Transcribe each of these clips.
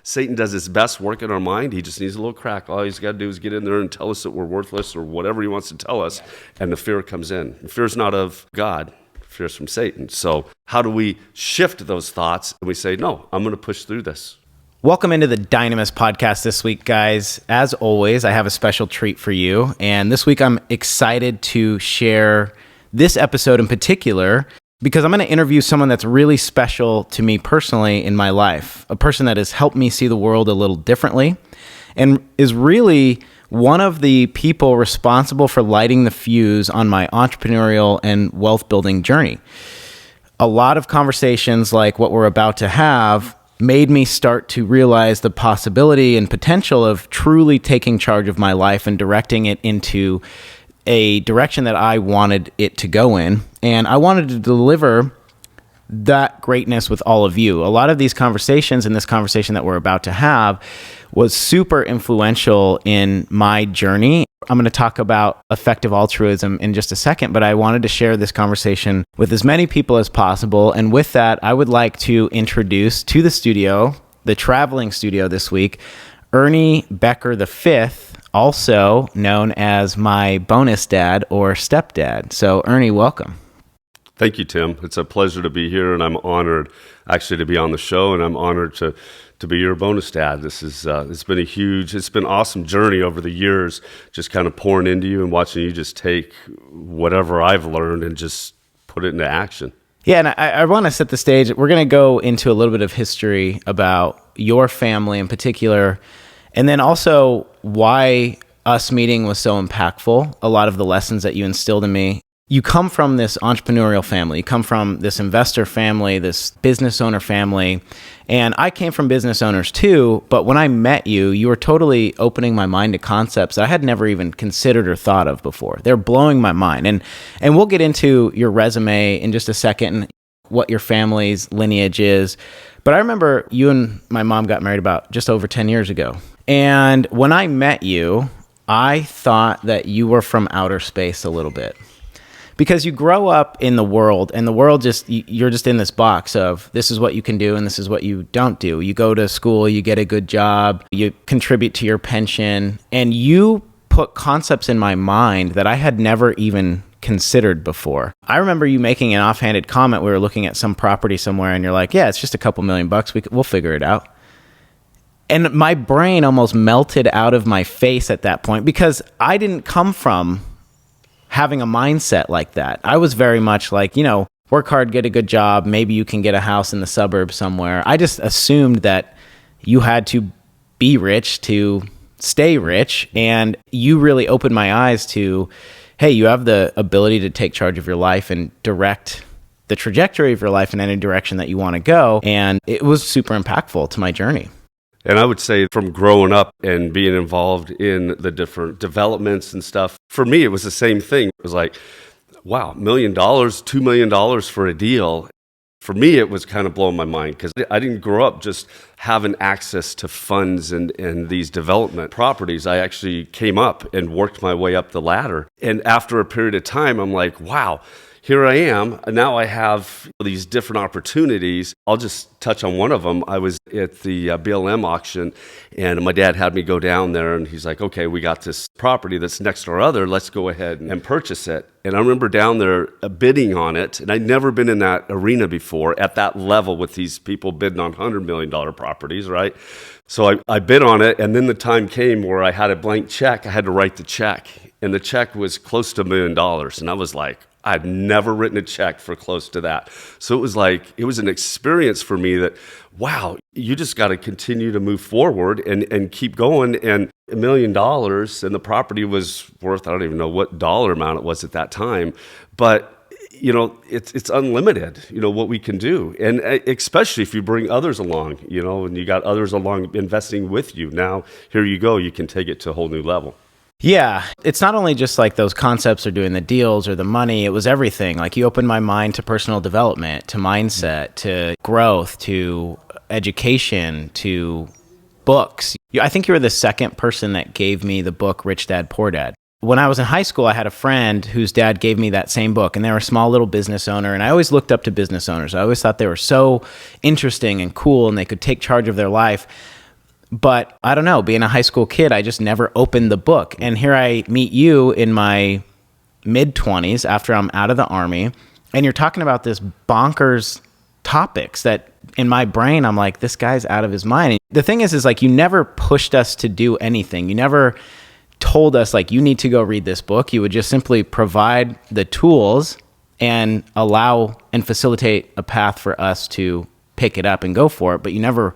Satan does his best work in our mind. He just needs a little crack. All he's got to do is get in there and tell us that we're worthless or whatever he wants to tell us, and the fear comes in. The fear's not of God. Fear's from Satan. So how do we shift those thoughts and we say, no, I'm going to push through this? Welcome into the Dynamis podcast this week, guys. As always, I have a special treat for you. And this week, I'm excited to share this episode in particular because I'm going to interview someone that's really special to me personally in my life, a person that has helped me see the world a little differently and is really one of the people responsible for lighting the fuse on my entrepreneurial and wealth building journey. A lot of conversations like what we're about to have made me start to realize the possibility and potential of truly taking charge of my life and directing it into a direction that I wanted it to go in. And I wanted to deliver that greatness with all of you. A lot of these conversations and this conversation that we're about to have was super influential in my journey. I'm going to talk about effective altruism in just a second, but I wanted to share this conversation with as many people as possible. And with that, I would like to introduce to the studio, the traveling studio this week, Ernie Becker V, also known as my bonus dad or stepdad. So Ernie, welcome. Thank you, Tim. It's a pleasure to be here, and I'm honored actually to be on the show, and I'm honored to be your bonus dad. This is it's been an awesome journey over the years, just kind of pouring into you and watching you just take whatever I've learned and just put it into action. Yeah, and I want to set the stage. We're going to go into a little bit of history about your family in particular, and then also why us meeting was so impactful, a lot of the lessons that you instilled in me. You come from this entrepreneurial family. You come from this investor family, this business owner family. And I came from business owners too, but when I met you, you were totally opening my mind to concepts that I had never even considered or thought of before. They're blowing my mind. And we'll get into your resume in just a second and what your family's lineage is. But I remember you and my mom got married about just over 10 years ago. And when I met you, I thought that you were from outer space a little bit. Because you grow up in the world, and the world you're just in this box of this is what you can do and this is what you don't do. You go to school, you get a good job, you contribute to your pension, and you put concepts in my mind that I had never even considered before. I remember you making an offhanded comment. We were looking at some property somewhere, and you're like, yeah, it's just a couple $1,000,000. We'll figure it out. And my brain almost melted out of my face at that point because I didn't come from having a mindset like that. I was very much like, work hard, get a good job. Maybe you can get a house in the suburbs somewhere. I just assumed that you had to be rich to stay rich. And you really opened my eyes to, hey, you have the ability to take charge of your life and direct the trajectory of your life in any direction that you want to go. And it was super impactful to my journey. And I would say from growing up and being involved in the different developments and stuff, for me, it was the same thing. It was like, wow, $1 million, $2 million for a deal. For me, it was kind of blowing my mind because I didn't grow up just having access to funds and these development properties. I actually came up and worked my way up the ladder. And after a period of time, I'm like, wow, here I am. Now I have these different opportunities. I'll just touch on one of them. I was at the BLM auction, and my dad had me go down there, and he's like, okay, we got this property that's next to our other. Let's go ahead and purchase it. And I remember down there bidding on it, and I'd never been in that arena before at that level with these people bidding on $100 million properties, right? So I bid on it, and then the time came where I had a blank check. I had to write the check, and the check was close to $1 million. And I was like, I'd never written a check for close to that. So it was an experience for me that, wow, you just got to continue to move forward and keep going. And $1 million, and the property was worth, I don't even know what dollar amount it was at that time. But, it's unlimited, what we can do. And especially if you bring others along, and you got others along investing with you. Now, here you go, you can take it to a whole new level. Yeah, it's not only just like those concepts or doing the deals or the money, it was everything. Like you opened my mind to personal development, to mindset, to growth, to education, to books. I think you were the second person that gave me the book Rich Dad, Poor Dad. When I was in high school, I had a friend whose dad gave me that same book, and they were a small little business owner, and I always looked up to business owners. I always thought they were so interesting and cool, and they could take charge of their life. But I don't know, being a high school kid, I just never opened the book. And here I meet you in my mid-20s after I'm out of the Army, and you're talking about this bonkers topics that in my brain, I'm like, this guy's out of his mind. And the thing is like, you never pushed us to do anything. You never told us like, you need to go read this book. You would just simply provide the tools and allow and facilitate a path for us to pick it up and go for it. But you never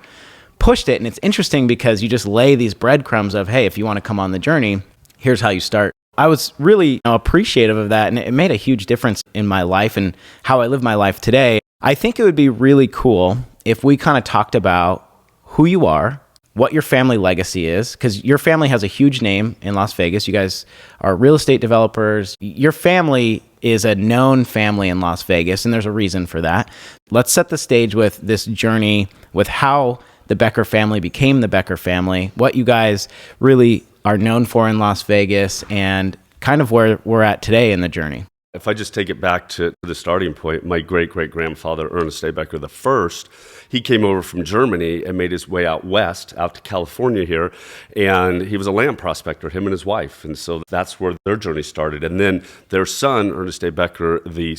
pushed it. And it's interesting because you just lay these breadcrumbs of, hey, if you want to come on the journey, here's how you start. I was really appreciative of that, and it made a huge difference in my life and how I live my life today. I think it would be really cool if we kind of talked about who you are, what your family legacy is, because your family has a huge name in Las Vegas. You guys are real estate developers. Your family is a known family in Las Vegas, and there's a reason for that. Let's set the stage with this journey, with how the Becker family became the Becker family, what you guys really are known for in Las Vegas, and kind of where we're at today in the journey. If I just take it back to the starting point, my great-great-grandfather, Ernie Becker V, he came over from Germany and made his way out west, out to California here, and he was a land prospector, him and his wife, and so that's where their journey started. And then their son, Ernie Becker II,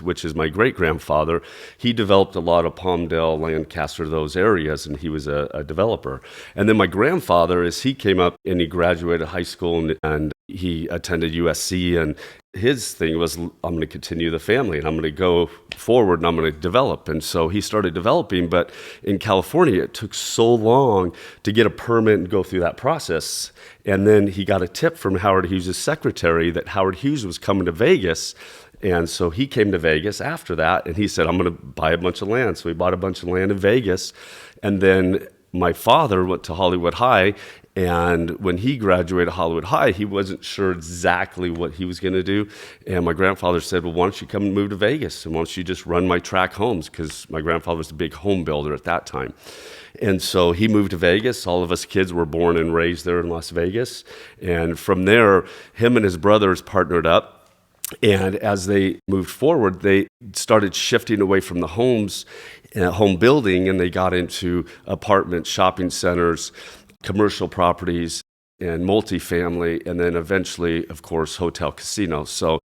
which is my great-grandfather, he developed a lot of Palmdale, Lancaster, those areas, and he was a developer. And then my grandfather, as he came up and he graduated high school and he attended USC, and his thing was, I'm going to continue the family and I'm going to go forward and I'm going to develop. And so he started developing, but in California, it took so long to get a permit and go through that process. And then he got a tip from Howard Hughes' secretary that Howard Hughes was coming to Vegas. And so he came to Vegas after that, and he said, I'm going to buy a bunch of land. So he bought a bunch of land in Vegas. And then my father went to Hollywood High, and when he graduated Hollywood High, he wasn't sure exactly what he was going to do. And my grandfather said, well, why don't you come and move to Vegas? And why don't you just run my tract homes? Because my grandfather was a big home builder at that time. And so he moved to Vegas. All of us kids were born and raised there in Las Vegas. And from there, him and his brothers partnered up. And as they moved forward, they started shifting away from the homes, home building, and they got into apartments, shopping centers, commercial properties, and multifamily, and then eventually, of course, hotel casinos. So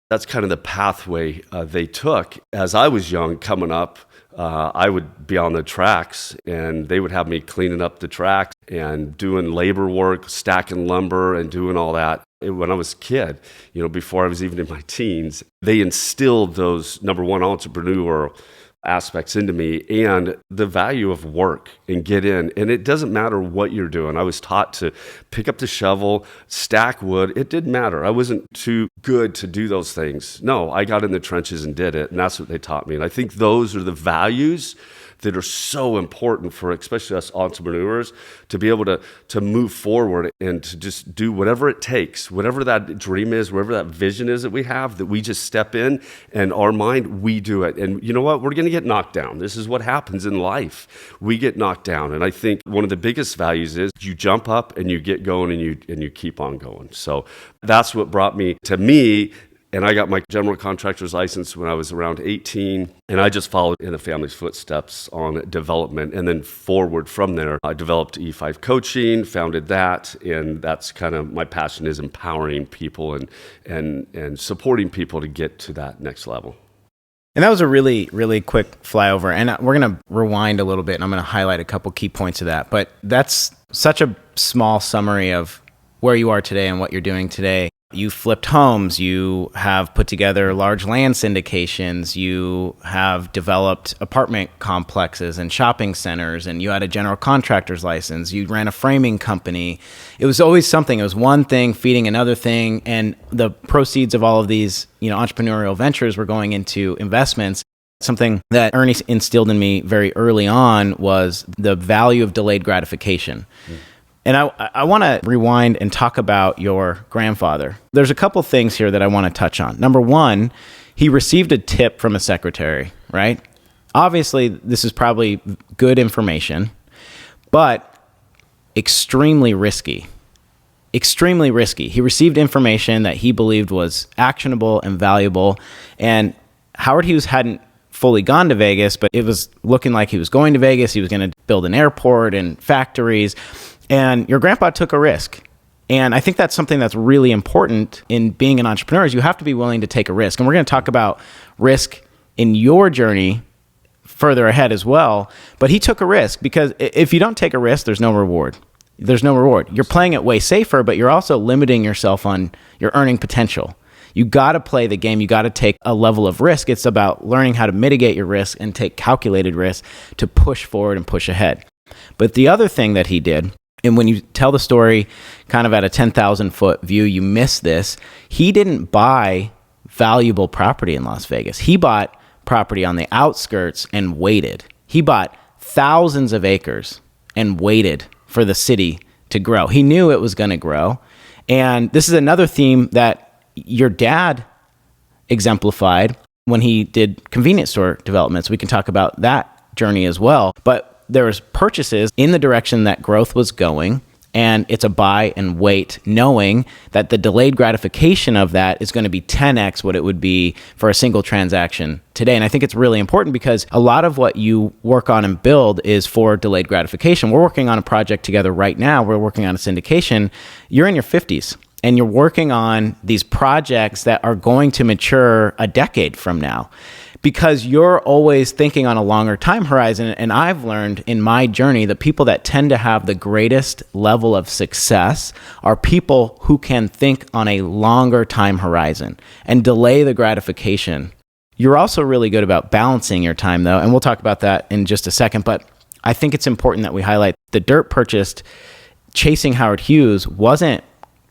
that's kind of the pathway they took. As I was young, coming up, I would be on the tracks, and they would have me cleaning up the tracks and doing labor work, stacking lumber, and doing all that. When I was a kid, before I was even in my teens, they instilled those, number one, entrepreneurial aspects into me and the value of work and get in. And it doesn't matter what you're doing. I was taught to pick up the shovel, stack wood. It didn't matter. I wasn't too good to do those things. No, I got in the trenches and did it. And that's what they taught me. And I think those are the values that are so important for especially us entrepreneurs to be able to move forward and to just do whatever it takes, whatever that dream is, whatever that vision is that we have, that we just step in and our mind, we do it. And you know what? We're going to get knocked down. This is what happens in life. We get knocked down. And I think one of the biggest values is you jump up and you get going and you keep on going. So that's what brought me to me. And I got my general contractor's license when I was around 18, and I just followed in the family's footsteps on development. And then forward from there, I developed E5 coaching, founded that, and that's kind of my passion is empowering people and supporting people to get to that next level. And that was a really, really quick flyover. And we're going to rewind a little bit, and I'm going to highlight a couple key points of that. But that's such a small summary of where you are today and what you're doing today. You flipped homes, you have put together large land syndications, you have developed apartment complexes and shopping centers, and you had a general contractor's license, you ran a framing company. It was always something. It was one thing feeding another thing, and the proceeds of all of these, entrepreneurial ventures were going into investments. Something that Ernie instilled in me very early on was the value of delayed gratification. And I want to rewind and talk about your grandfather. There's a couple things here that I want to touch on. Number one, he received a tip from a secretary, right? Obviously, this is probably good information, but extremely risky. Extremely risky. He received information that he believed was actionable and valuable, and Howard Hughes hadn't fully gone to Vegas, but it was looking like he was going to Vegas. He was going to build an airport and factories. And your grandpa took a risk. And I think that's something that's really important in being an entrepreneur is you have to be willing to take a risk. And we're going to talk about risk in your journey further ahead as well. But he took a risk because if you don't take a risk, there's no reward. There's no reward. You're playing it way safer, but you're also limiting yourself on your earning potential. You got to play the game. You got to take a level of risk. It's about learning how to mitigate your risk and take calculated risk to push forward and push ahead. But the other thing that he did, and when you tell the story kind of at a 10,000 foot view, you miss this. He didn't buy valuable property in Las Vegas. He bought property on the outskirts and waited. He bought thousands of acres and waited for the city to grow. He knew it was going to grow. And this is another theme that your dad exemplified when he did convenience store developments. We can talk about that journey as well. But there was purchases in the direction that growth was going, and it's a buy and wait, knowing that the delayed gratification of that is going to be 10x what it would be for a single transaction today. And I think it's really important because a lot of what you work on and build is for delayed gratification. We're working on a project together right now. We're working on a syndication. You're in your 50s. And you're working on these projects that are going to mature a decade from now because you're always thinking on a longer time horizon. And I've learned in my journey that people that tend to have the greatest level of success are people who can think on a longer time horizon and delay the gratification. You're also really good about balancing your time, though. And we'll talk about that in just a second. But I think it's important that we highlight the dirt purchased chasing Howard Hughes wasn't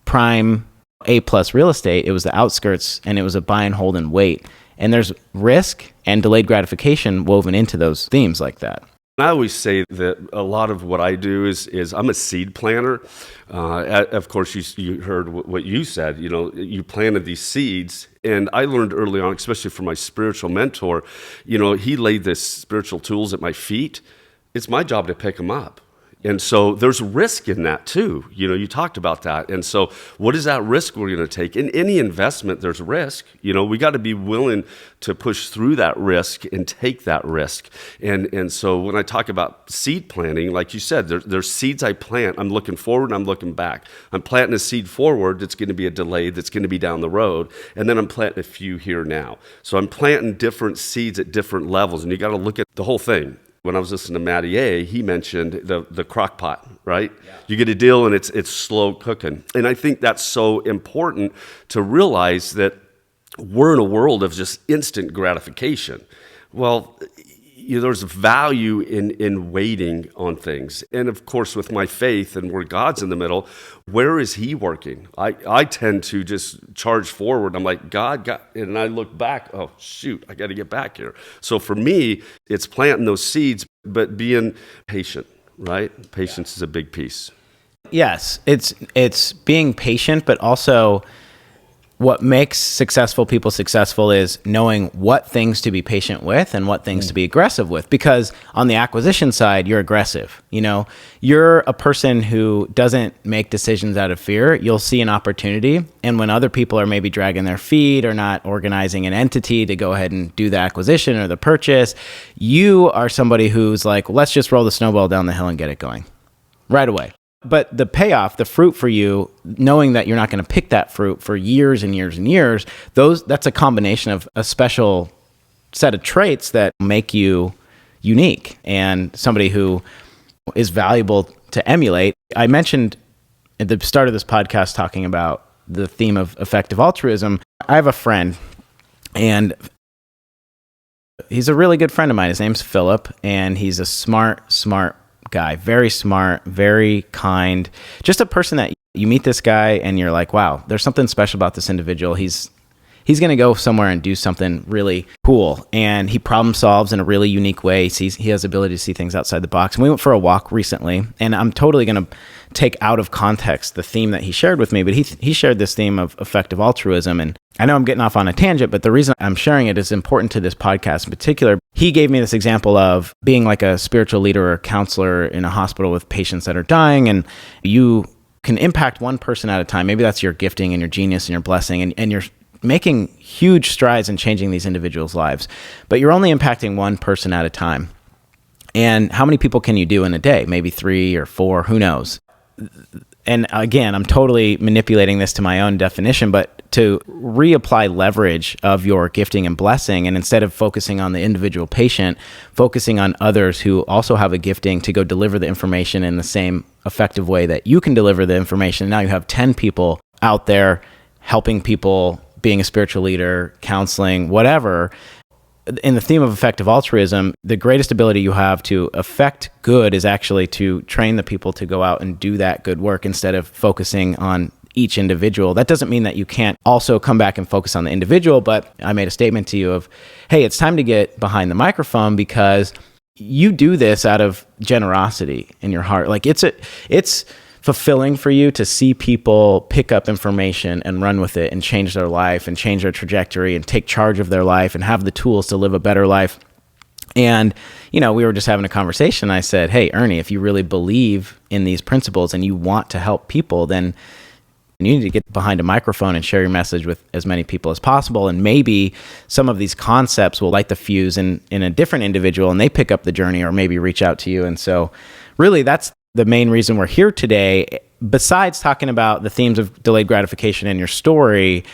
prime A+ real estate. It was the outskirts, and it was a buy and hold and wait. And there's risk and delayed gratification woven into those themes like that. I always say that a lot of what I do is I'm a seed planter. Of course, you heard what you said. You know, you planted these seeds, and I learned early on, especially from my spiritual mentor. You know, he laid this spiritual tools at my feet. It's my job to pick them up. And so there's risk in that too. You know, you talked about that. And so what is that risk we're going to take? In any investment, there's risk. You know, we got to be willing to push through that risk and take that risk. And so when I talk about seed planting, like you said, there's seeds I plant. I'm looking forward and I'm looking back. I'm planting a seed forward that's going to be a delay, that's going to be down the road. And then I'm planting a few here now. So I'm planting different seeds at different levels. And you got to look at the whole thing. When I was listening to Matty A, he mentioned the crock pot, right? Yeah. You get a deal and it's slow cooking. And I think that's so important to realize that we're in a world of just instant gratification. Well, there's value in waiting on things. And of course, with my faith and where God's in the middle, where is he working? I tend to just charge forward. I'm like, God, and I look back, oh, shoot, I got to get back here. So for me, it's planting those seeds, but being patient, right? Patience is a big piece. Yes, it's being patient, but also what makes successful people successful is knowing what things to be patient with and what things to be aggressive with. Because on the acquisition side, you're aggressive. You know, you're a person who doesn't make decisions out of fear. You'll see an opportunity. And when other people are maybe dragging their feet or not organizing an entity to go ahead and do the acquisition or the purchase, you are somebody who's like, let's just roll the snowball down the hill and get it going right away. But the payoff, the fruit for you, knowing that you're not going to pick that fruit for years and years and years, that's a combination of a special set of traits that make you unique and somebody who is valuable to emulate. I mentioned at the start of this podcast talking about the theme of effective altruism. I have a friend, and he's a really good friend of mine. His name's Philip, and he's a smart guy, very smart, very kind, just a person that you meet this guy and you're like, wow, there's something special about this individual. He's going to go somewhere and do something really cool. And he problem solves in a really unique way. He has the ability to see things outside the box. And we went for a walk recently, and I'm totally going to take out of context the theme that he shared with me, but he shared this theme of effective altruism. And I know I'm getting off on a tangent, but the reason I'm sharing it is important to this podcast in particular. He gave me this example of being like a spiritual leader or counselor in a hospital with patients that are dying, and you can impact one person at a time. Maybe that's your gifting and your genius and your blessing, and you're making huge strides in changing these individuals' lives, but you're only impacting one person at a time. And how many people can you do in a day? Maybe 3 or 4, who knows? And again, I'm totally manipulating this to my own definition, but to reapply leverage of your gifting and blessing, and instead of focusing on the individual patient, focusing on others who also have a gifting to go deliver the information in the same effective way that you can deliver the information. Now you have 10 people out there helping people, being a spiritual leader, counseling, whatever. In the theme of effective altruism, the greatest ability you have to affect good is actually to train the people to go out and do that good work instead of focusing on each individual. That doesn't mean that you can't also come back and focus on the individual, but I made a statement to you of, hey, it's time to get behind the microphone because you do this out of generosity in your heart. Like it's fulfilling for you to see people pick up information and run with it and change their life and change their trajectory and take charge of their life and have the tools to live a better life. And, we were just having a conversation. I said, hey, Ernie, if you really believe in these principles and you want to help people, then you need to get behind a microphone and share your message with as many people as possible. And maybe some of these concepts will light the fuse in a different individual and they pick up the journey or maybe reach out to you. And so really that's the main reason we're here today. Besides talking about the themes of delayed gratification in your story,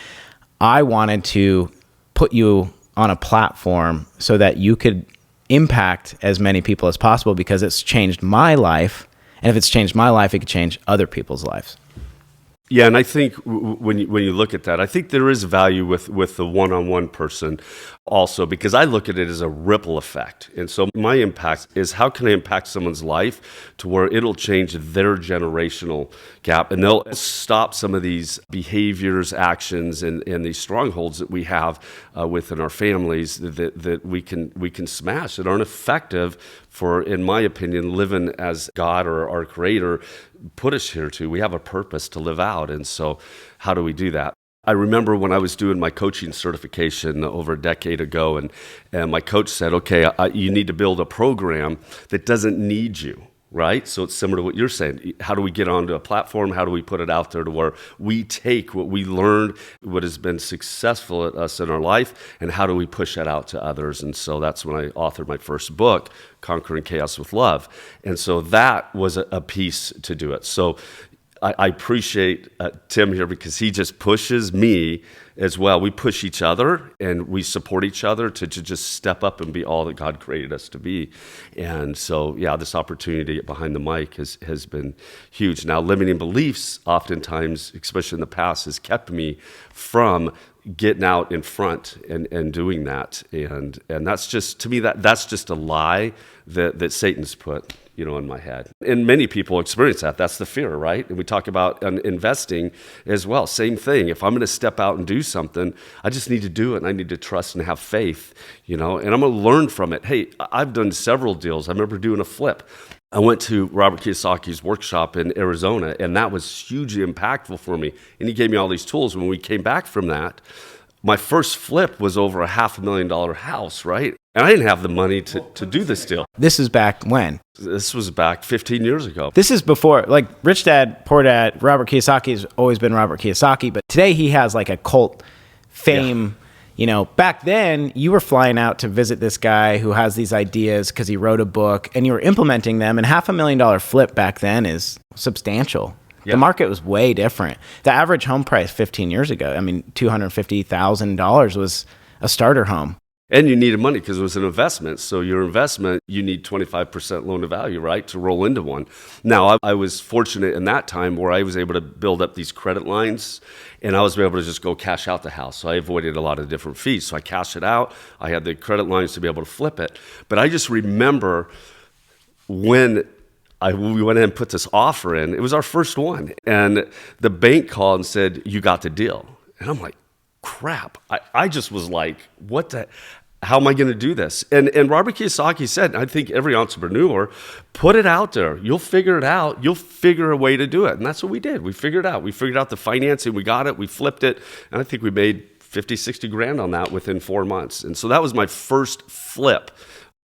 I wanted to put you on a platform so that you could impact as many people as possible because it's changed my life. And if it's changed my life, it could change other people's lives. Yeah, and I think when you look at that, I think there is value with the one-on-one person also, because I look at it as a ripple effect. And so my impact is how can I impact someone's life to where it'll change their generational gap and they'll stop some of these behaviors, actions, and these strongholds that we have within our families that we can smash that aren't effective for, in my opinion, living as God or our Creator put us here to. We have a purpose to live out. And so how do we do that? I remember when I was doing my coaching certification over a decade ago, and my coach said, okay, you need to build a program that doesn't need you, right? So it's similar to what you're saying. How do we get onto a platform? How do we put it out there to where we take what we learned, what has been successful at us in our life, and how do we push that out to others? And so that's when I authored my first book, Conquering Chaos with Love. And so that was a piece to do it. So I appreciate Tim here because he just pushes me as well. We push each other and we support each other to just step up and be all that God created us to be. And so, yeah, this opportunity to get behind the mic has been huge. Now, limiting beliefs oftentimes, especially in the past, has kept me from getting out in front and doing that. And that's just, to me, that's just a lie that Satan's put in my head. And many people experience that. That's the fear, right? And we talk about investing as well. Same thing. If I'm going to step out and do something, I just need to do it, and I need to trust and have faith, and I'm going to learn from it. Hey, I've done several deals. I remember doing a flip. I went to Robert Kiyosaki's workshop in Arizona, and that was hugely impactful for me. And he gave me all these tools. When we came back from that, my first flip was over a $500,000 house, right? And I didn't have the money to do this deal. This is back when? This was back 15 years ago. This is before, like Rich Dad, Poor Dad, Robert Kiyosaki has always been Robert Kiyosaki, but today he has like a cult fame. Yeah. Back then you were flying out to visit this guy who has these ideas because he wrote a book and you were implementing them, and $500,000 flip back then is substantial. Yeah. The market was way different. The average home price 15 years ago, $250,000 was a starter home. And you needed money because it was an investment. So your investment, you need 25% loan to value, right, to roll into one. Now, I was fortunate in that time where I was able to build up these credit lines, and I was able to just go cash out the house. So I avoided a lot of different fees. So I cashed it out. I had the credit lines to be able to flip it. But I just remember when we went in and put this offer in, it was our first one. And the bank called and said, you got the deal. And I'm like, crap. I just was like, how am I going to do this? And Robert Kiyosaki said, I think every entrepreneur, put it out there. You'll figure it out. You'll figure a way to do it. And that's what we did. We figured it out. We figured out the financing. We got it. We flipped it. And I think we made 50, 60 grand on that within 4 months. And so that was my first flip.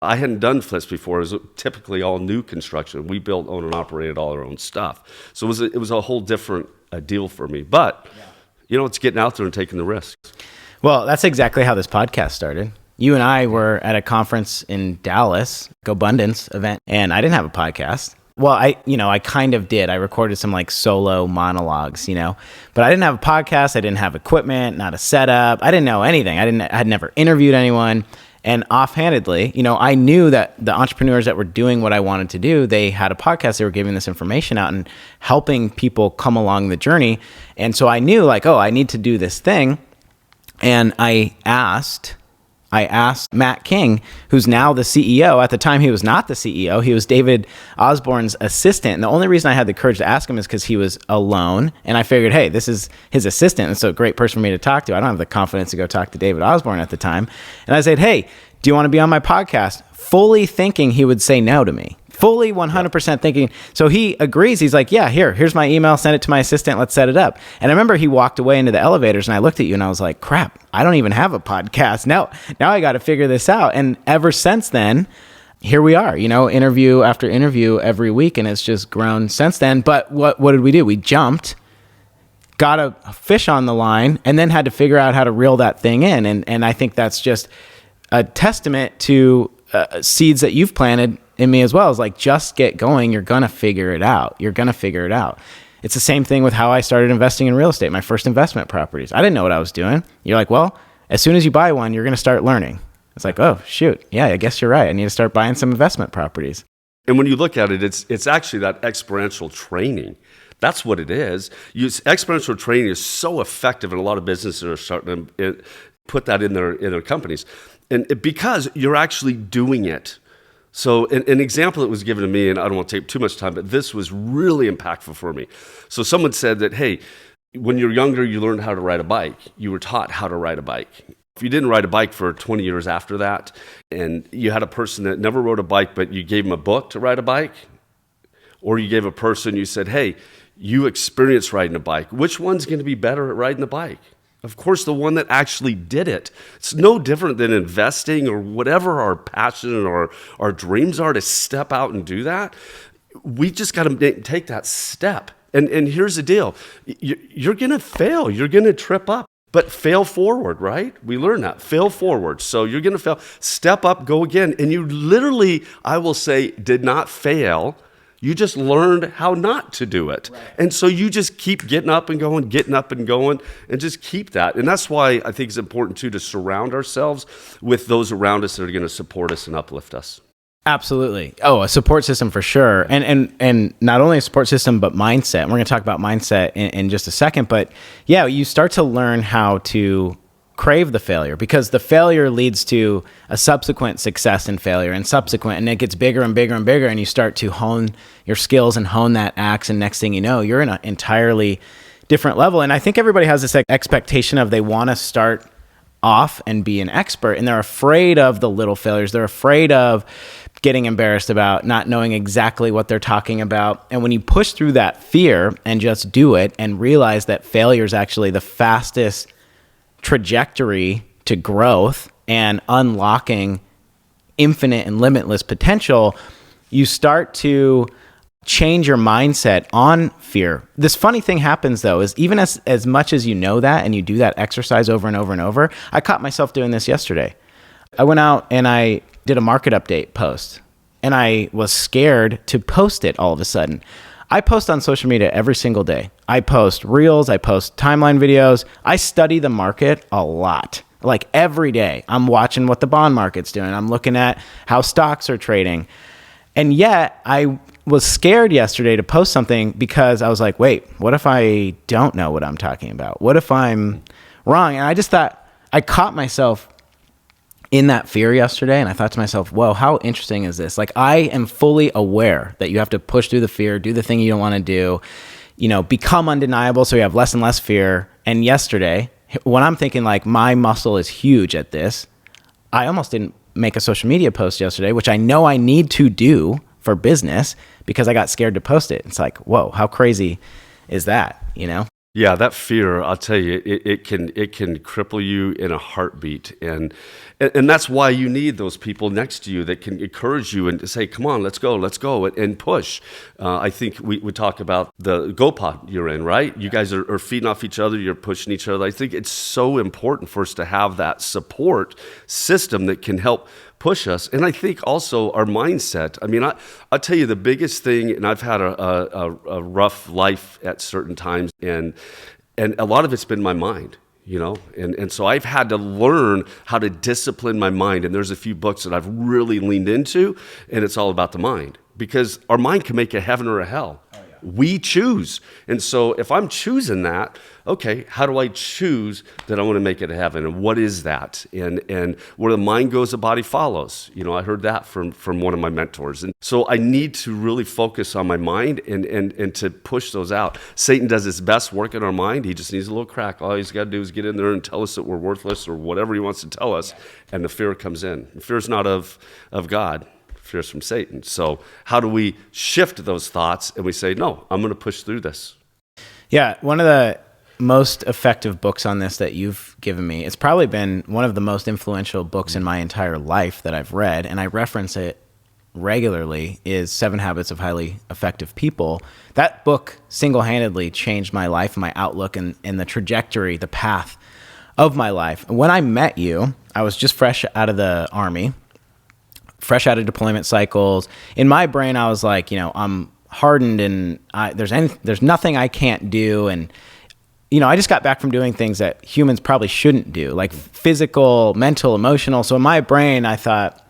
I hadn't done flips before. It was typically all new construction. We built, owned, and operated all our own stuff. So it was a whole different deal for me. But it's getting out there and taking the risks. Well, that's exactly how this podcast started. You and I were at a conference in Dallas, GoBundance event, and I didn't have a podcast. Well, I kind of did. I recorded some like solo monologues, but I didn't have a podcast. I didn't have equipment, not a setup. I didn't know anything. I had never interviewed anyone. And offhandedly, I knew that the entrepreneurs that were doing what I wanted to do, they had a podcast, they were giving this information out and helping people come along the journey. And so I knew like, oh, I need to do this thing. And I asked Matt King, who's now the CEO. At the time, he was not the CEO. He was David Osborne's assistant. And the only reason I had the courage to ask him is because he was alone. And I figured, hey, this is his assistant. It's a great person for me to talk to. I don't have the confidence to go talk to David Osborne at the time. And I said, hey, do you want to be on my podcast? Fully thinking he would say no to me. Fully 100% thinking. So he agrees. He's like, yeah, here's my email. Send it to my assistant. Let's set it up. And I remember he walked away into the elevators and I looked at you and I was like, crap, I don't even have a podcast. Now I got to figure this out. And ever since then, here we are, interview after interview every week. And it's just grown since then. But what did we do? We jumped, got a fish on the line, and then had to figure out how to reel that thing in. And I think that's just a testament to seeds that you've planted in me as well. Is like, just get going. You're going to figure it out. It's the same thing with how I started investing in real estate, my first investment properties. I didn't know what I was doing. You're like, well, as soon as you buy one, you're going to start learning. It's like, oh, shoot. Yeah, I guess you're right. I need to start buying some investment properties. And when you look at it, it's actually that exponential training. That's what it is. Exponential training is so effective, and a lot of businesses are starting to put that in their companies. And because you're actually doing it. So an example that was given to me, and I don't want to take too much time, but this was really impactful for me. So someone said that, hey, when you're younger, you learned how to ride a bike. You were taught how to ride a bike. If you didn't ride a bike for 20 years after that, and you had a person that never rode a bike, but you gave them a book to ride a bike, or you gave a person, you said, hey, you experienced riding a bike. Which one's going to be better at riding a bike? Of course, the one that actually did it. It's no different than investing or whatever our passion or our dreams are, to step out and do that. We just got to take that step. And here's the deal. You're going to fail. You're going to trip up, but fail forward, right? We learn that. Fail forward. So you're going to fail. Step up, go again. And you literally, I will say, did not fail. You just learned how not to do it. Right. And so you just keep getting up and going, and just keep that. And that's why I think it's important, too, to surround ourselves with those around us that are going to support us and uplift us. Absolutely. Oh, a support system for sure. And not only a support system, but mindset. And we're going to talk about mindset in just a second. But yeah, you start to learn how to crave the failure, because the failure leads to a subsequent success and failure and it gets bigger and bigger and bigger, and you start to hone your skills and hone that axe, and next thing you know, you're in an entirely different level. And I think everybody has this expectation of they want to start off and be an expert, and they're afraid of the little failures. They're afraid of getting embarrassed about not knowing exactly what they're talking about. And when you push through that fear and just do it and realize that failure is actually the fastest trajectory to growth and unlocking infinite and limitless potential, you start to change your mindset on fear. This funny thing happens though, is even as much as you know that and you do that exercise over and over and over, I caught myself doing this yesterday. I went out and I did a market update post, and I was scared to post it all of a sudden. I post on social media every single day. I post reels, I post timeline videos. I study the market a lot. Like every day, I'm watching what the bond market's doing. I'm looking at how stocks are trading. And yet I was scared yesterday to post something because I was like, wait, what if I don't know what I'm talking about? What if I'm wrong? And I just thought, I caught myself in that fear yesterday, and I thought to myself, whoa, how interesting is this? Like, I am fully aware that you have to push through the fear, do the thing you don't want to do, become undeniable so you have less and less fear. And yesterday, when I'm thinking like my muscle is huge at this, I almost didn't make a social media post yesterday, which I know I need to do for business because I got scared to post it. It's like, whoa, how crazy is that, Yeah, that fear, I'll tell you, it can cripple you in a heartbeat. And And that's why you need those people next to you that can encourage you and say, come on, let's go, and push. I think we talk about the go pod you're in, right? You guys are feeding off each other, you're pushing each other. I think it's so important for us to have that support system that can help push us. And I think also our mindset. I mean, I'll tell you the biggest thing, and I've had a rough life at certain times, and a lot of it's been my mind. And so I've had to learn how to discipline my mind. And there's a few books that I've really leaned into, and it's all about the mind. Because our mind can make a heaven or a hell. Oh, yeah. We choose. And so if I'm choosing that, okay, how do I choose that I want to make it a heaven? And what is that? And where the mind goes, the body follows. I heard that from one of my mentors. And so I need to really focus on my mind and to push those out. Satan does his best work in our mind. He just needs a little crack. All he's got to do is get in there and tell us that we're worthless or whatever he wants to tell us. And the fear comes in. The fear is not of God. Fear is from Satan. So how do we shift those thoughts and we say, no, I'm going to push through this? Yeah, one of the most effective books on this that you've given me, it's probably been one of the most influential books in my entire life that I've read, and I reference it regularly, is 7 Habits of Highly Effective People. That book single-handedly changed my life, my outlook, and the trajectory, the path of my life. When I met you, I was just fresh out of the Army, fresh out of deployment cycles. In my brain, I was like, I'm hardened and there's nothing I can't do. And, I just got back from doing things that humans probably shouldn't do, like physical, mental, emotional. So in my brain, I thought,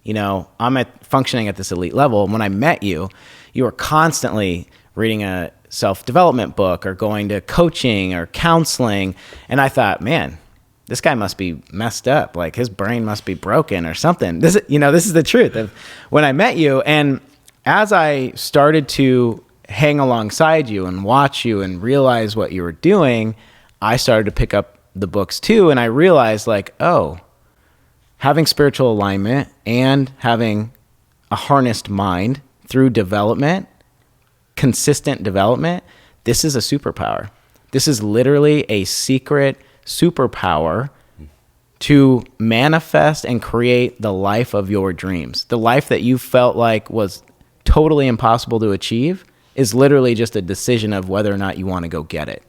I'm functioning at this elite level. And when I met you, you were constantly reading a self-development book or going to coaching or counseling. And I thought, man, this guy must be messed up. Like his brain must be broken or something. This is the truth of when I met you. And as I started to hang alongside you and watch you and realize what you were doing, I started to pick up the books too. And I realized having spiritual alignment and having a harnessed mind through development, consistent development, this is a superpower. This is literally a secret superpower to manifest and create the life of your dreams. The life that you felt like was totally impossible to achieve is literally just a decision of whether or not you want to go get it.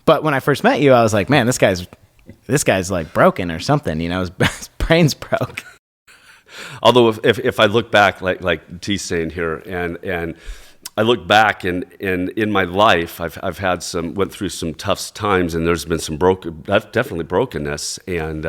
But when I first met you, I was like, man, this guy's like broken or something, his brain's broke. Although if I look back, like T's saying here, and I look back and in my life, I've had went through some tough times, and there's been some definitely brokenness, and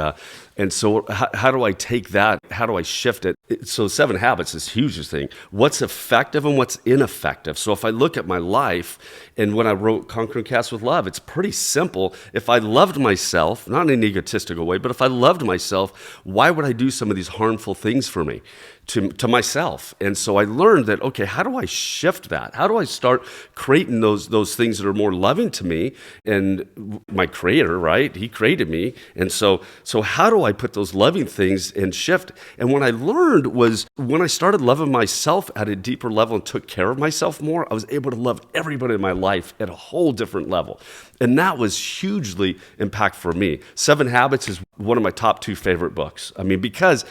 so how do I take that? How do I shift it? So 7 Habits is huge thing. What's effective and what's ineffective? So if I look at my life, and when I wrote Conquer and Cast with Love, it's pretty simple. If I loved myself, not in an egotistical way, but if I loved myself, why would I do some of these harmful things for me? To myself. And so I learned that, okay, how do I shift that? How do I start creating those things that are more loving to me and my creator, right? He created me. And so how do I put those loving things and shift? And what I learned was when I started loving myself at a deeper level and took care of myself more, I was able to love everybody in my life at a whole different level. And that was hugely impactful for me. 7 Habits is one of my top 2 favorite books. I mean, because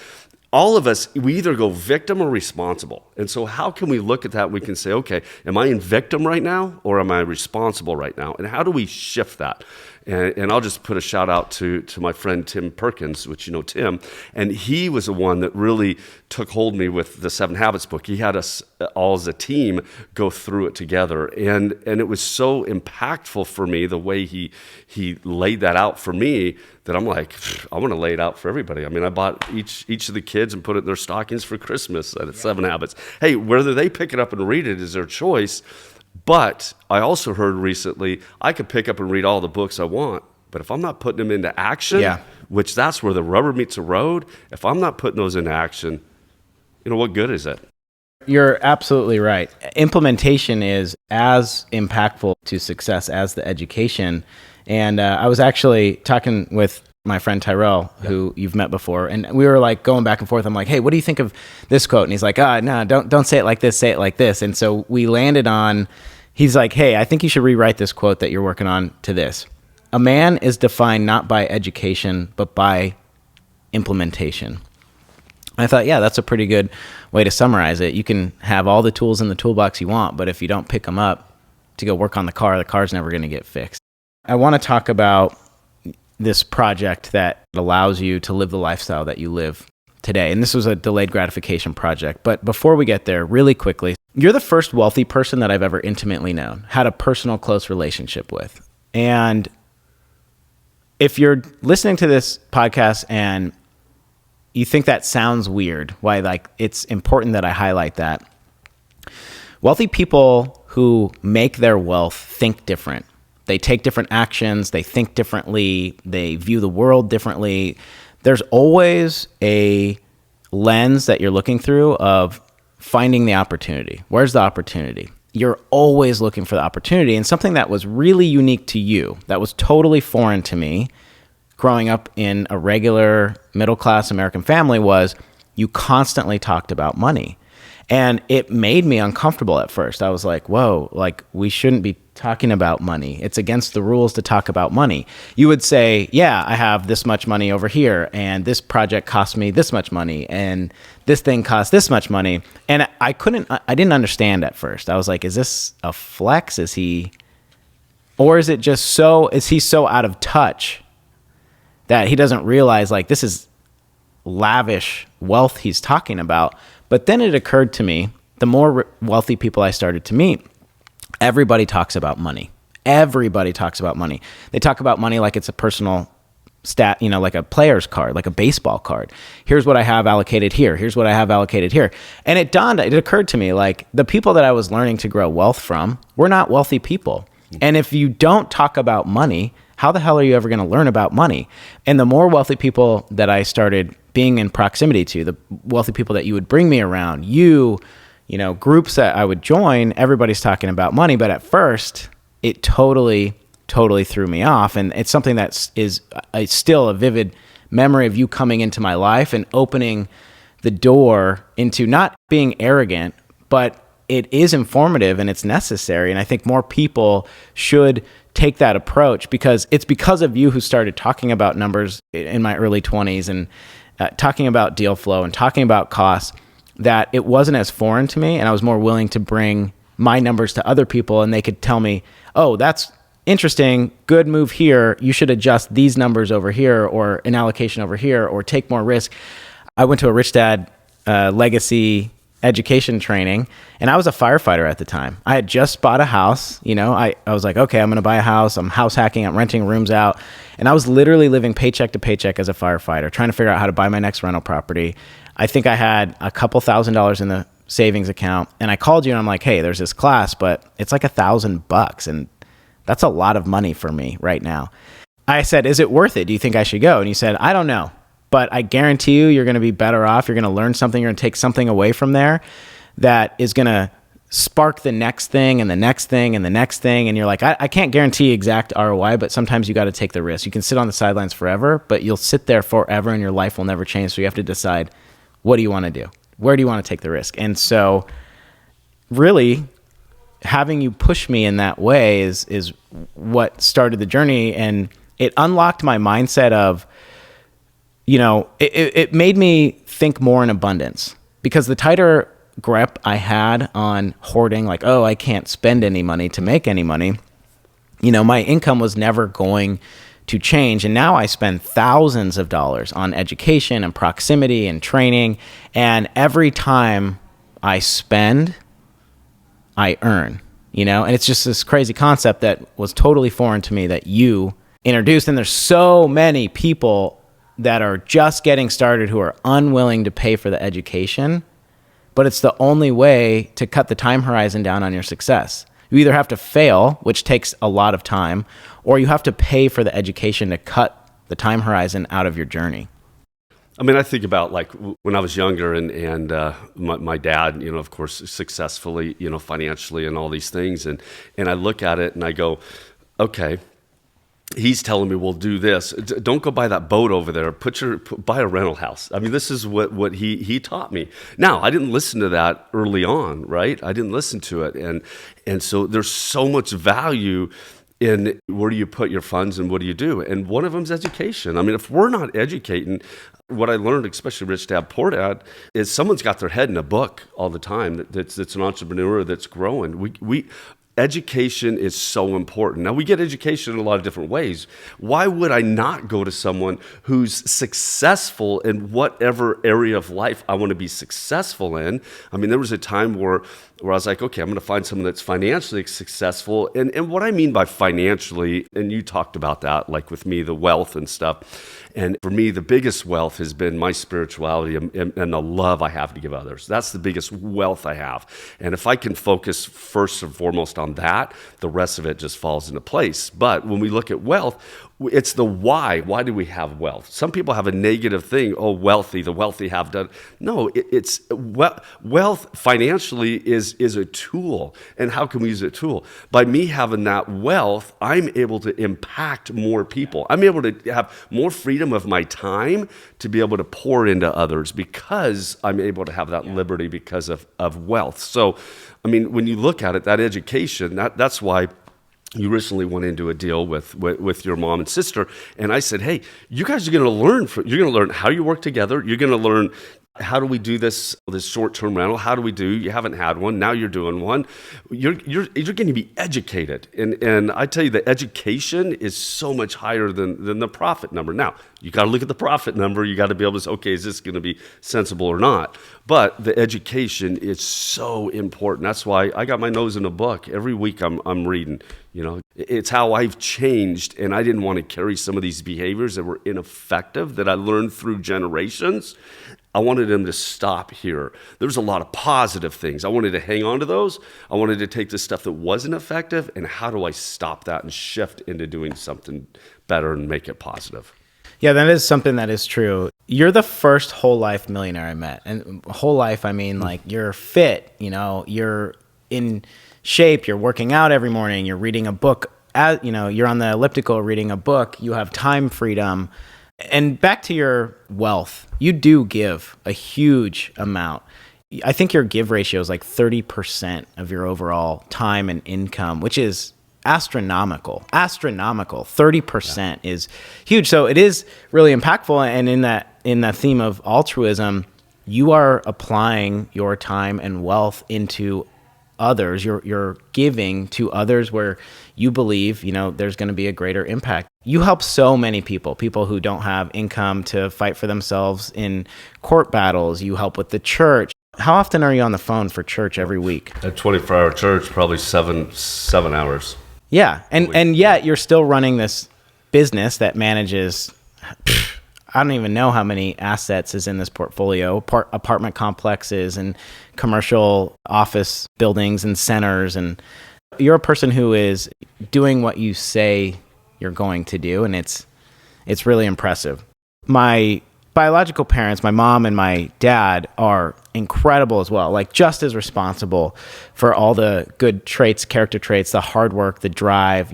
all of us, we either go victim or responsible. And so how can we look at that? We can say, okay, am I in victim right now or am I responsible right now? And how do we shift that? And I'll just put a shout out to my friend Tim Perkins, which Tim, and he was the one that really took hold of me with the 7 Habits book. He had us all as a team go through it together, and it was so impactful for me the way he laid that out for me that I'm like, I want to lay it out for everybody. I mean, I bought each of the kids and put it in their stockings for Christmas at 7 Habits. Hey, whether they pick it up and read it is their choice. But I also heard recently, I could pick up and read all the books I want, but if I'm not putting them into action, which that's where the rubber meets the road, if I'm not putting those into action, what good is it? You're absolutely right. Implementation is as impactful to success as the education. And I was actually talking with my friend Tyrell, who you've met before, and we were like going back and forth. I'm like, hey, what do you think of this quote? And he's like, no, don't say it like this, say it like this. And so we landed on, he's like, hey, I think you should rewrite this quote that you're working on to this. A man is defined not by education, but by implementation. I thought, yeah, that's a pretty good way to summarize it. You can have all the tools in the toolbox you want, but if you don't pick them up to go work on the car's never going to get fixed. I want to talk about this project that allows you to live the lifestyle that you live today. And this was a delayed gratification project. But before we get there, really quickly, you're the first wealthy person that I've ever intimately known, had a personal close relationship with. And if you're listening to this podcast and you think that sounds weird, why like it's important that I highlight that. Wealthy people who make their wealth think different. They take different actions, they think differently, they view the world differently. There's always a lens that you're looking through of finding the opportunity. Where's the opportunity? You're always looking for the opportunity. And something that was really unique to you, that was totally foreign to me, growing up in a regular middle-class American family, was you constantly talked about money. And it made me uncomfortable at first. I was like, whoa, like we shouldn't be talking about money. It's against the rules to talk about money. You would say, yeah, I have this much money over here, and this project cost me this much money, and this thing costs this much money. And I didn't understand at first. I was like, is this a flex? Is he so out of touch that he doesn't realize like this is lavish wealth he's talking about? But then it occurred to me, the more wealthy people I started to meet, everybody talks about money. Everybody talks about money. They talk about money like it's a personal stat, like a player's card, like a baseball card. Here's what I have allocated here. Here's what I have allocated here. And it occurred to me, like the people that I was learning to grow wealth from were not wealthy people. And if you don't talk about money, how the hell are you ever going to learn about money? And the more wealthy people that I started being in proximity to, the wealthy people that you would bring me around, groups that I would join, everybody's talking about money. But at first, it totally threw me off. And it's something that is still a vivid memory of you coming into my life and opening the door into not being arrogant, but it is informative and it's necessary. And I think more people should take that approach, because it's because of you who started talking about numbers in my early 20s and talking about deal flow and talking about costs, that it wasn't as foreign to me, and I was more willing to bring my numbers to other people, and they could tell me, oh, that's interesting, good move here, you should adjust these numbers over here, or an allocation over here, or take more risk. I went to a Rich Dad legacy education training, and I was a firefighter at the time. I had just bought a house. I was like, okay, I'm going to buy a house. I'm house hacking. I'm renting rooms out. And I was literally living paycheck to paycheck as a firefighter, trying to figure out how to buy my next rental property. I think I had a couple $1,000s in the savings account, and I called you and I'm like, hey, there's this class, but it's like $1,000, and that's a lot of money for me right now. I said, is it worth it? Do you think I should go? And you said, I don't know, but I guarantee you're going to be better off. You're going to learn something. You're going to take something away from there that is going to spark the next thing and the next thing and the next thing. And you're like, I can't guarantee exact ROI, but sometimes you got to take the risk. You can sit on the sidelines forever, but you'll sit there forever and your life will never change. So you have to decide, what do you want to do? Where do you want to take the risk? And so really having you push me in that way is what started the journey. And it unlocked my mindset of, it made me think more in abundance, because the tighter grip I had on hoarding, like, oh, I can't spend any money to make any money, my income was never going to change. And now I spend thousands of dollars on education and proximity and training. And every time I spend, I earn, and it's just this crazy concept that was totally foreign to me that you introduced. And there's so many people that are just getting started who are unwilling to pay for the education, but it's the only way to cut the time horizon down on your success. You either have to fail, which takes a lot of time, or you have to pay for the education to cut the time horizon out of your journey. I mean, I think about like when I was younger and my dad, of course, successfully, financially and all these things. And I look at it and I go, okay, he's telling me, well, do this. Don't go buy that boat over there. Buy a rental house. I mean, this is what he taught me. Now, I didn't listen to that early on, right? I didn't listen to it. And so there's so much value in where do you put your funds and what do you do? And one of them is education. I mean, if we're not educating, what I learned, especially Rich Dad Poor Dad, is someone's got their head in a book all the time. That's an entrepreneur that's growing. We Education is so important. Now, we get education in a lot of different ways. Why would I not go to someone who's successful in whatever area of life I want to be successful in? I mean, there was a time where I was like, okay, I'm going to find someone that's financially successful. And what I mean by financially, and you talked about that, like with me, the wealth and stuff. And for me, the biggest wealth has been my spirituality and the love I have to give others. That's the biggest wealth I have. And if I can focus first and foremost on that, the rest of it just falls into place. But when we look at wealth, it's the why. Why do we have wealth? Some people have a negative thing. Oh, wealthy, the wealthy have done. No, it's wealth financially is a tool. And how can we use a tool? By me having that wealth, I'm able to impact more people. I'm able to have more freedom of my time to be able to pour into others because I'm able to have that liberty because of wealth. So, I mean, when you look at it, that education, that's why you recently went into a deal with your mom and sister, and I said, hey, you guys are going to learn. You're going to learn how you work together. You're going to learn how do we do this short-term rental? How do we do? You haven't had one. Now you're doing one. You're going to be educated, and I tell you, the education is so much higher than the profit number. Now you got to look at the profit number. You got to be able to say, okay, is this going to be sensible or not? But the education is so important. That's why I got my nose in a book every week. I'm reading. You know, it's how I've changed, and I didn't want to carry some of these behaviors that were ineffective that I learned through generations. I wanted them to stop here. There was a lot of positive things. I wanted to hang on to those. I wanted to take the stuff that wasn't effective, and how do I stop that and shift into doing something better and make it positive? Yeah, that is something that is true. You're the first whole life millionaire I met. And whole life, I mean, like, you're fit, you know, you're in shape, you're working out every morning, you're reading a book, you're on the elliptical reading a book, you have time freedom. And back to your wealth, you do give a huge amount. I think your give ratio is like 30% of your overall time and income, which is astronomical. 30% is huge. So it is really impactful. And in that theme of altruism, you are applying your time and wealth into others. You're giving to others where you believe, there's going to be a greater impact. You help so many people who don't have income to fight for themselves in court battles. You help with the church. How often are you on the phone for church every week? A 24-hour church, probably seven hours. Yeah. And yet you're still running this business that manages, I don't even know how many assets is in this portfolio, apartment complexes and commercial office buildings and centers. And you're a person who is doing what you say you're going to do. And it's really impressive. My biological parents, my mom and my dad, are incredible as well, like just as responsible for all the good traits, character traits, the hard work, the drive.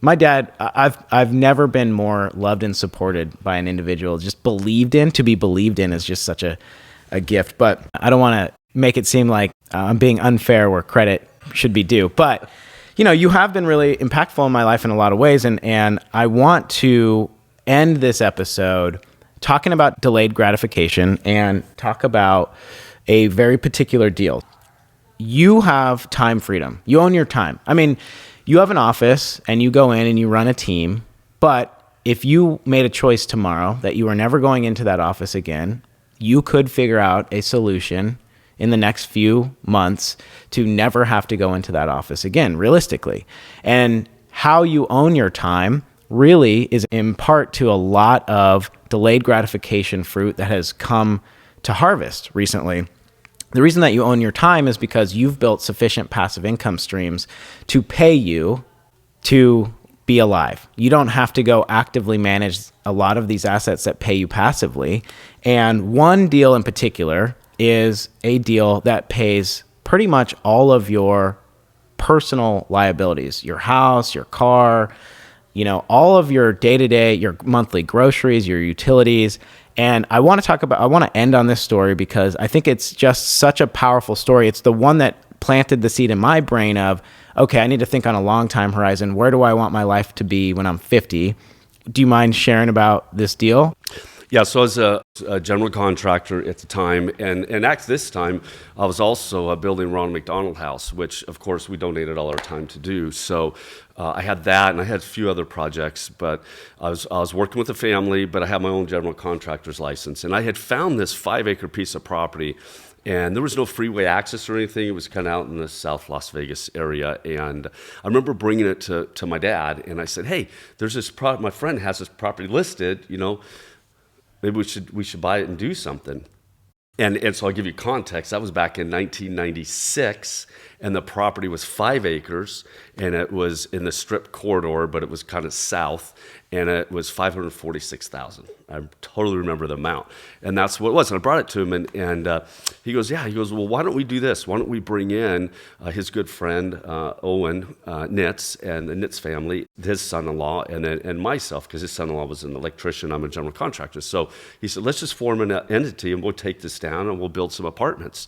My dad, I've never been more loved and supported by an individual, just believed in. To be believed in is just such a gift. But I don't want to make it seem like I'm being unfair where credit should be due. But, you have been really impactful in my life in a lot of ways. And I want to end this episode talking about delayed gratification and talk about a very particular deal. You have time freedom. You own your time. I mean, you have an office and you go in and you run a team, but if you made a choice tomorrow that you are never going into that office again, you could figure out a solution in the next few months to never have to go into that office again, realistically. And how you own your time really is in part to a lot of delayed gratification fruit that has come to harvest recently. The reason that you own your time is because you've built sufficient passive income streams to pay you to be alive. You don't have to go actively manage a lot of these assets that pay you passively. And one deal in particular is a deal that pays pretty much all of your personal liabilities, your house, your car, all of your day-to-day, your monthly groceries, your utilities. And I want to end on this story because I think it's just such a powerful story. It's the one that planted the seed in my brain of, okay, I need to think on a long time horizon. Where do I want my life to be when I'm 50? Do you mind sharing about this deal? Yeah, so I was a general contractor at the time, and at this time, I was also building Ronald McDonald House, which, of course, we donated all our time to do. So I had that, and I had a few other projects, but I was working with a family, but I had my own general contractor's license, and I had found this 5-acre piece of property, and there was no freeway access or anything. It was kind of out in the South Las Vegas area, and I remember bringing it to my dad, and I said, "Hey, there's this my friend has this property listed, maybe we should buy it and do something." And so I'll give you context. That was back in 1996, and the property was 5 acres, and it was in the Strip corridor, but it was kind of south, and it was $546,000. I totally remember the amount, and that's what it was. And I brought it to him, and he goes, well, why don't we do this? Why don't we bring in his good friend Owen Nitz and the Nitz family, his son-in-law, and myself, because his son-in-law was an electrician. I'm a general contractor. So he said, let's just form an entity, and we'll take this down, and we'll build some apartments.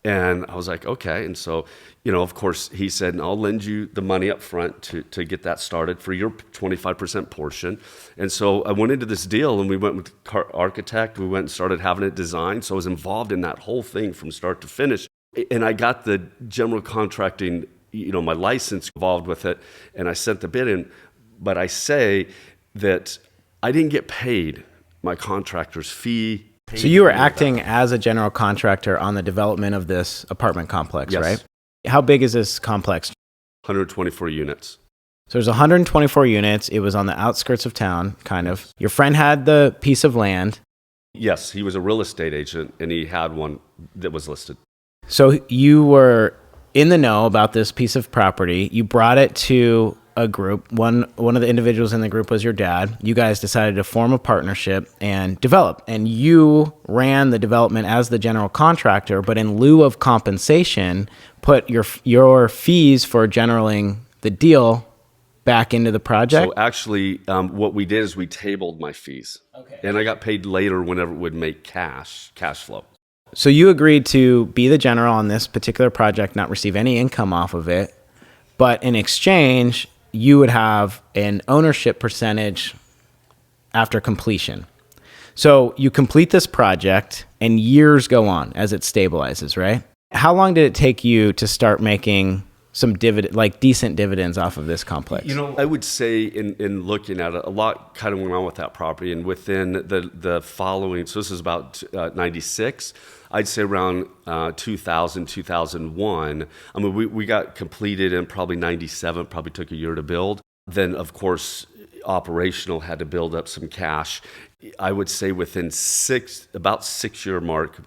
And I was like, okay. And so, of course, he said, I'll lend you the money up front to get that started for your 25% portion. And so I went into this deal, and we went with the architect. We went and started having it designed. So I was involved in that whole thing from start to finish. And I got the general contracting, my license involved with it, and I sent the bid in. But I say that I didn't get paid my contractor's fee. So you were acting as a general contractor on the development of this apartment complex, Yes. right? How big is this complex? 124 units. So there's 124 units. It was on the outskirts of town, kind of. Your friend had the piece of land. Yes, he was a real estate agent, and he had one that was listed. So you were in the know about this piece of property. You brought it to a group. One of the individuals in the group was your dad. You guys decided to form a partnership and develop. And you ran the development as the general contractor, but in lieu of compensation, put your fees for generaling the deal back into the project. So actually, what we did is we tabled my fees. Okay. And I got paid later whenever it would make cash flow. So you agreed to be the general on this particular project, not receive any income off of it, but in exchange, you would have an ownership percentage after completion. So you complete this project and years go on as it stabilizes, right? How long did it take you to start making some decent dividends off of this complex? I would say in looking at it, a lot kind of went on with that property, and within the following, so this is about 96, I'd say around 2000, 2001. I mean, we got completed in probably 97, probably took a year to build. Then, of course, operational had to build up some cash. I would say within about 6-year mark,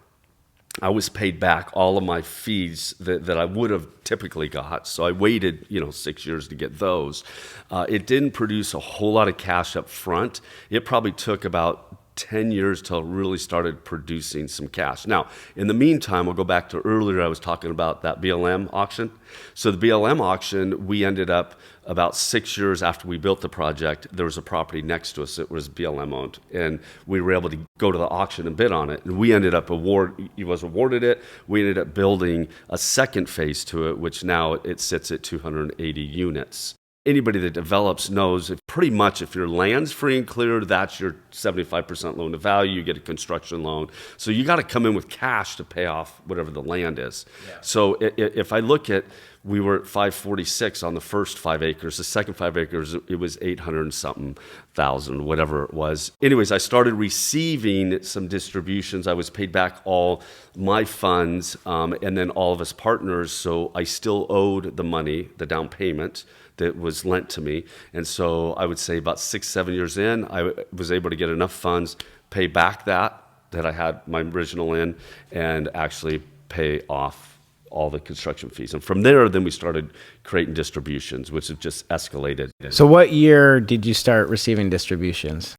I was paid back all of my fees that I would have typically got. So I waited, 6 years to get those. It didn't produce a whole lot of cash up front. It probably took about 10 years till it really started producing some cash. Now, in the meantime, we'll go back to earlier, I was talking about that BLM auction. So the BLM auction, we ended up about 6 years after we built the project, there was a property next to us that was BLM owned. And we were able to go to the auction and bid on it. And we ended up he was awarded it. We ended up building a second phase to it, which now it sits at 280 units. Anybody that develops knows pretty much if your land's free and clear, that's your 75% loan to value. You get a construction loan. So you got to come in with cash to pay off whatever the land is. Yeah. So if I look at, we were at 546 on the first 5 acres. The second 5 acres, it was 800 and something thousand, whatever it was. Anyways, I started receiving some distributions. I was paid back all my funds and then all of us partners. So I still owed the money, the down payment that was lent to me. And so I would say about 6-7 years in, I was able to get enough funds, pay back that I had my original in, and actually pay off all the construction fees. And from there, then we started creating distributions, which have just escalated. So what year did you start receiving distributions?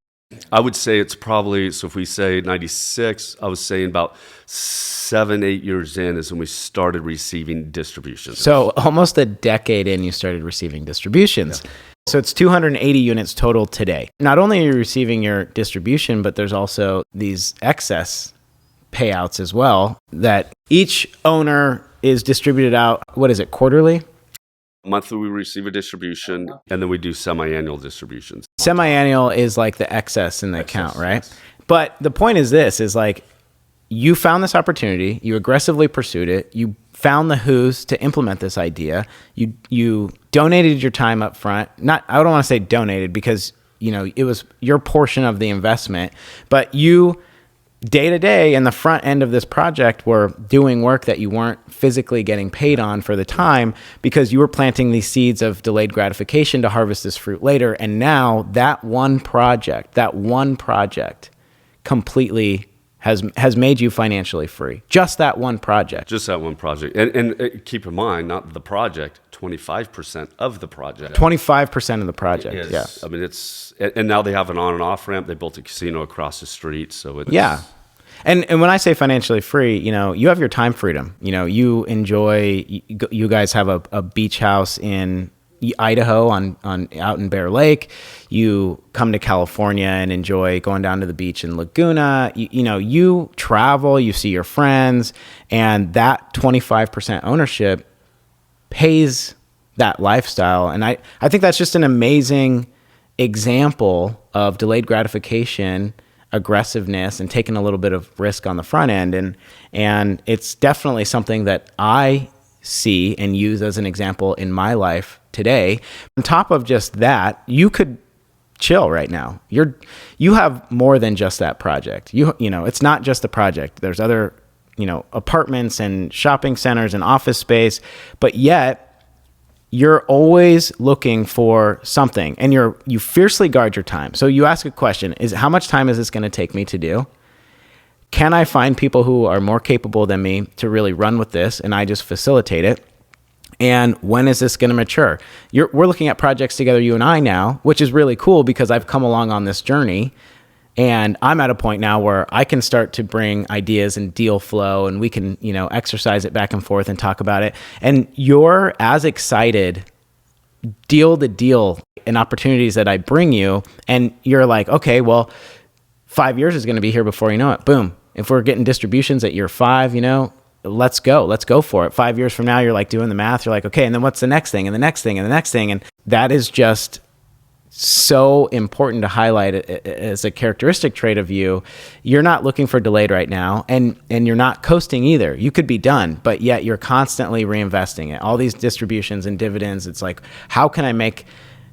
I would say it's probably, so if we say 96, I was saying about 7-8 years in is when we started receiving distributions. So almost a decade in, you started receiving distributions. Yeah. So it's 280 units total today. Not only are you receiving your distribution, but there's also these excess payouts as well that each owner is distributed out, what is it, quarterly? Monthly, we receive a distribution, and then we do semi-annual distributions. Semi-annual is like the excess in the account, right? Yes. But the point is this, is like, you found this opportunity, you aggressively pursued it, you found the who's to implement this idea, you donated your time up front. I don't want to say donated because, it was your portion of the investment, but you day to day in the front end of this project were doing work that you weren't physically getting paid on for the time because you were planting these seeds of delayed gratification to harvest this fruit later. And now that one project completely has made you financially free. Just that one project. Just that one project. And keep in mind, not the project, 25% of the project. 25% of the project, Is, yes. I mean, and now they have an on and off ramp. They built a casino across the street. So it's... Yeah. And when I say financially free, you have your time freedom. You enjoy, you guys have a beach house in Idaho out in Bear Lake. You come to California and enjoy going down to the beach in Laguna. You travel, you see your friends, and that 25% ownership pays that lifestyle. And I think that's just an amazing example of delayed gratification, aggressiveness, and taking a little bit of risk on the front end. And it's definitely something that I see and use as an example in my life today. On top of just that, you could chill right now. You have more than just that project. It's not just the project. There's other, apartments and shopping centers and office space, but yet you're always looking for something, and you fiercely guard your time. So you ask a question, how much time is this going to take me to do? Can I find people who are more capable than me to really run with this, and I just facilitate it? And when is this going to mature? We're looking at projects together, you and I now, which is really cool because I've come along on this journey, and I'm at a point now where I can start to bring ideas and deal flow, and we can, exercise it back and forth and talk about it. And you're as excited deal to deal and opportunities that I bring you, and you're like, okay, well, 5 years is going to be here before you know it. Boom. If we're getting distributions at year 5, let's go for it. 5 years from now, you're like doing the math. You're like, okay, and then what's the next thing and the next thing and the next thing? And that is just so important to highlight as a characteristic trait of you. You're not looking for delayed right now, and you're not coasting either. You could be done, but yet you're constantly reinvesting it. All these distributions and dividends, it's like, how can I make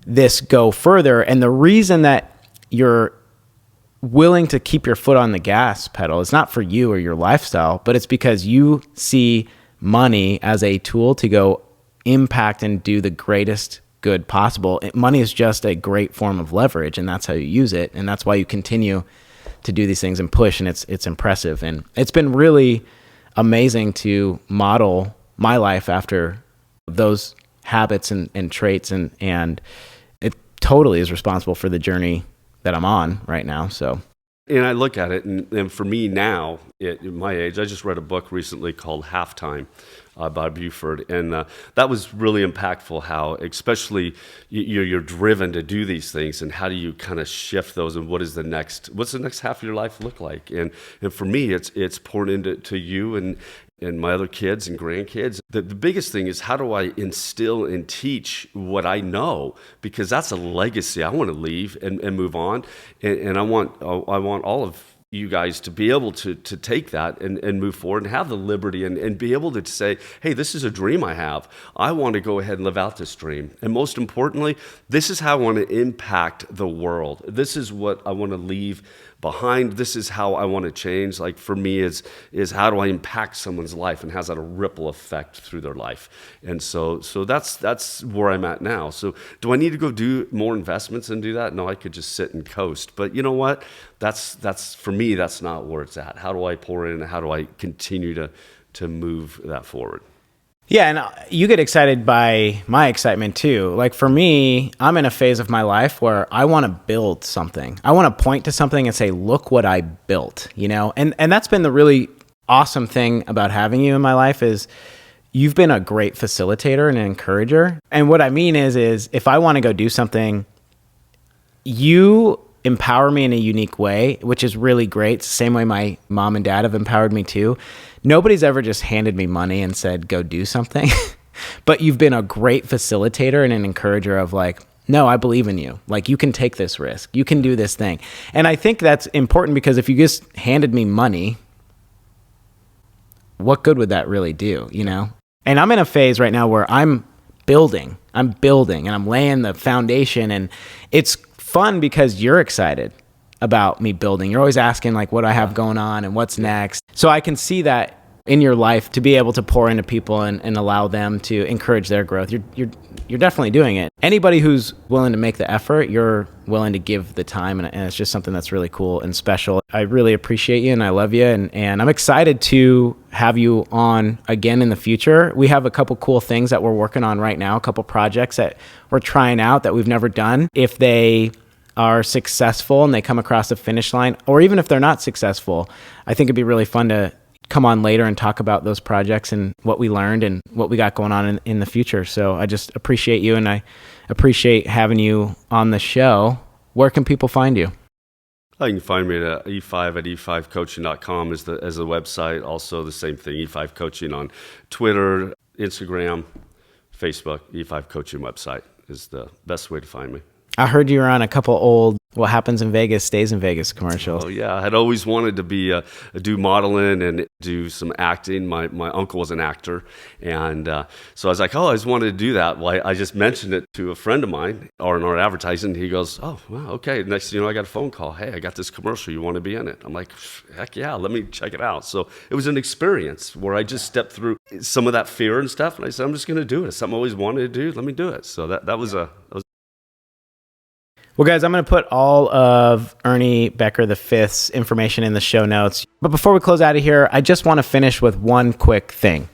this go further? And the reason that you're willing to keep your foot on the gas pedal is not for you or your lifestyle, but it's because you see money as a tool to go impact and do the greatest good possible. Money is just a great form of leverage, and that's how you use it, and that's why you continue to do these things and push, and it's impressive. And it's been really amazing to model my life after those habits and traits, and it totally is responsible for the journey that I'm on right now. So, and I look at it, and for me now, at my age, I just read a book recently called Halftime by Buford, and that was really impactful. How, especially, you're driven to do these things, and how do you kind of shift those, and what's the next half of your life look like? And for me, it's poured into you and my other kids and grandkids. The biggest thing is, how do I instill and teach what I know? Because that's a legacy I want to leave and move on. And I want all of you guys to be able to take that and move forward and have the liberty and be able to say, hey, this is a dream I have. I want to go ahead and live out this dream. And most importantly, this is how I want to impact the world. This is what I want to leave behind. This is how I want to change. Like, for me, is how do I impact someone's life, and how's that a ripple effect through their life? And so that's where I'm at now. So do I need to go do more investments and do that? No, I could just sit and coast. But you know what? That's for me, that's not where it's at. How do I pour in? How do I continue to move that forward? Yeah, and you get excited by my excitement too. Like, for me, I'm in a phase of my life where I want to build something. I want to point to something and say, look what I built, And that's been the really awesome thing about having you in my life is you've been a great facilitator and an encourager. And what I mean is if I want to go do something, you empower me in a unique way, which is really great. It's the same way my mom and dad have empowered me too. Nobody's ever just handed me money and said, go do something. But you've been a great facilitator and an encourager of like, no, I believe in you. Like, you can take this risk. You can do this thing. And I think that's important, because if you just handed me money, what good would that really do, you know? And I'm in a phase right now where I'm building and I'm laying the foundation, and it's fun because you're excited about me building. You're always asking like what I have going on and what's next. So I can see that in your life, to be able to pour into people and allow them to encourage their growth. You're definitely doing it. Anybody who's willing to make the effort, you're willing to give the time, and it's just something that's really cool and special. I really appreciate you, and I love you, and I'm excited to have you on again in the future. We have a couple cool things that we're working on right now, a couple projects that we're trying out that we've never done. If they are successful and they come across the finish line, or even if they're not successful, I think it'd be really fun to come on later and talk about those projects and what we learned and what we got going on in the future. So I just appreciate you, and I appreciate having you on the show. Where can people find you? You can find me at E5 at e5coaching.com is the website. Also the same thing, E5 Coaching on Twitter, Instagram, Facebook. E5 Coaching website is the best way to find me. I heard you were on a couple old What Happens in Vegas Stays in Vegas commercials. Oh yeah, I had always wanted to be do modeling and do some acting. My uncle was an actor, and so I was like, oh, I just wanted to do that. Well, I just mentioned it to a friend of mine, R&R Advertising. He goes, oh, well, okay. Next thing you know, I got a phone call. Hey, I got this commercial. You want to be in it? I'm like, heck yeah, let me check it out. So it was an experience where I just stepped through some of that fear and stuff, and I said, I'm just going to do it. It's something I always wanted to do. Let me do it. So that was Well, guys, I'm going to put all of Ernie Becker V's information in the show notes. But before we close out of here, I just want to finish with one quick thing.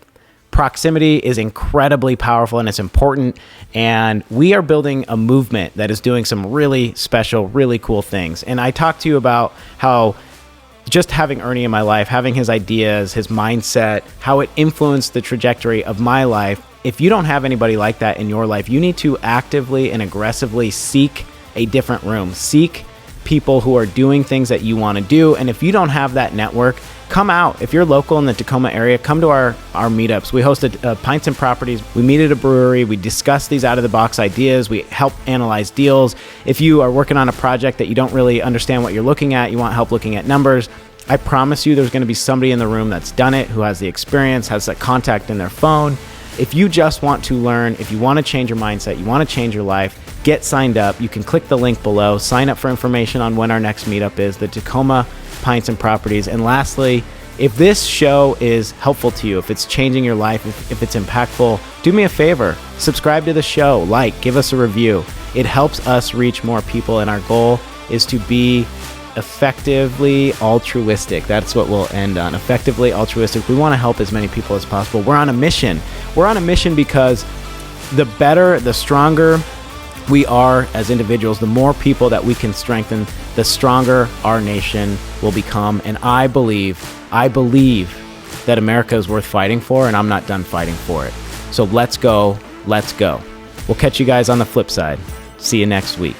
Proximity is incredibly powerful and it's important. And we are building a movement that is doing some really special, really cool things. And I talked to you about how just having Ernie in my life, having his ideas, his mindset, how it influenced the trajectory of my life. If you don't have anybody like that in your life, you need to actively and aggressively seek a different room. Seek people who are doing things that you want to do. And if you don't have that network, come out. If you're local in the Tacoma area, come to our meetups. We hosted Pints and Properties. We meet at a brewery. We discuss these out-of-the-box ideas. We help analyze deals. If you are working on a project that you don't really understand what you're looking at, you want help looking at numbers, I promise you there's going to be somebody in the room that's done it, who has the experience, has that contact in their phone. If you just want to learn, if you want to change your mindset, you want to change your life, get signed up. You can click the link below, sign up for information on when our next meetup is, the Tacoma Pints and Properties. And lastly, if this show is helpful to you, if it's changing your life, if it's impactful, do me a favor, subscribe to the show, give us a review. It helps us reach more people, and our goal is to be effectively altruistic. That's what we'll end on. Effectively altruistic. We want to help as many people as possible. We're on a mission. We're on a mission because the better, the stronger we are as individuals, the more people that we can strengthen, the stronger our nation will become. And I believe that America is worth fighting for, and I'm not done fighting for it. So let's go. We'll catch you guys on the flip side. See you next week.